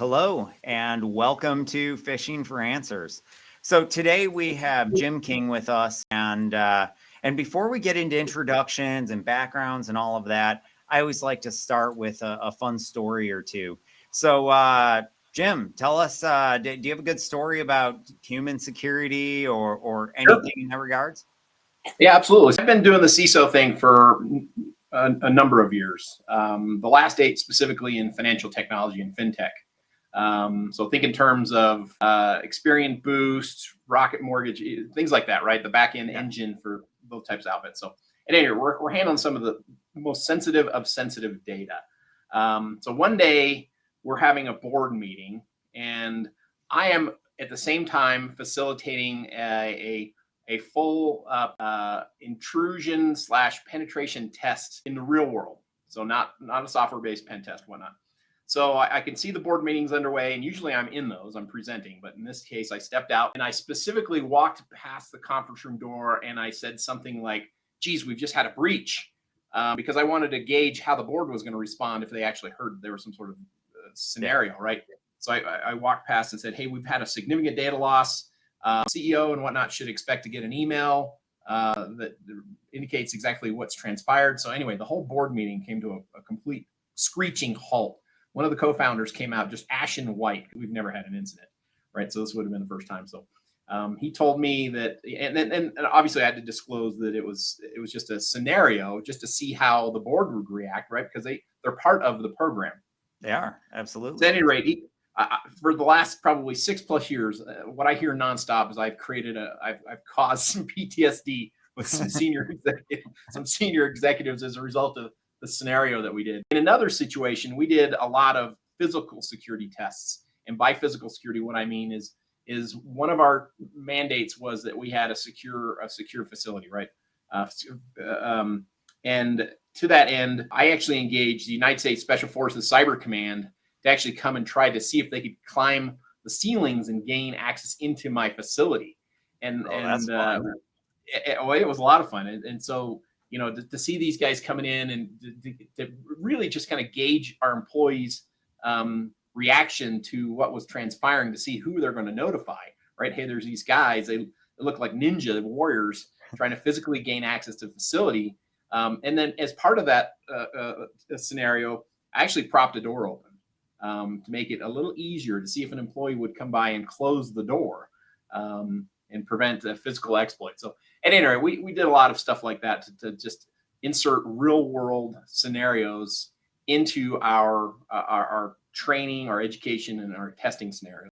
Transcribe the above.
Hello, and welcome to Fishing for Answers. So today we have Jim King with us, and before we get into introductions and backgrounds and all of that, I always like to start with a fun story or two. So, Jim, tell us, do you have a good story about human security or Sure. anything in that regards? Yeah, absolutely. So I've been doing the CISO thing for a number of years. The last 8 specifically in financial technology and FinTech. So think in terms of Experian Boost, Rocket Mortgage, things like that, right? The back end Yeah. engine for those types of outfits. So at any rate, we're handling some of the most sensitive of sensitive data. So one day we're having a board meeting, and I am at the same time facilitating a full intrusion / penetration test in the real world. So not a software based pen test, whatnot. So I can see the board meetings underway, and usually I'm in those, I'm presenting. But in this case, I stepped out and I specifically walked past the conference room door and I said something like, geez, we've just had a breach. Because I wanted to gauge how the board was going to respond if they actually heard there was some sort of Yeah. scenario, right? So I walked past and said, hey, we've had a significant data loss. CEO and whatnot should expect to get an email that indicates exactly what's transpired. So anyway, the whole board meeting came to a complete screeching halt. One of the co-founders came out just ashen white. We've never had an incident, right? So this would have been the first time. So he told me that, and obviously I had to disclose that it was just a scenario, just to see how the board would react, right? Because they're part of the program. They are, So absolutely. at any rate, for the last probably 6+ years, what I hear nonstop is I've caused some PTSD with some senior executives as a result of the scenario that we did. In another situation, we did a lot of physical security tests, and by physical security, what I mean is one of our mandates was that we had a secure facility, right? Uh, um, and to that end, I actually engaged the United States Special Forces Cyber Command to actually come and try to see if they could climb the ceilings and gain access into my facility. And Oh, that's fun. it was a lot of fun. And so, to see these guys coming in and to really just kind of gauge our employees' reaction to what was transpiring, to see who they're going to notify. Right? Hey, there's these guys. They look like ninja warriors trying to physically gain access to the facility. And then, as part of that scenario, I actually propped a door open to make it a little easier to see if an employee would come by and close the door and prevent a physical exploit. So, at any rate, we did a lot of stuff like that to just insert real world scenarios into our training, our education, and our testing scenarios.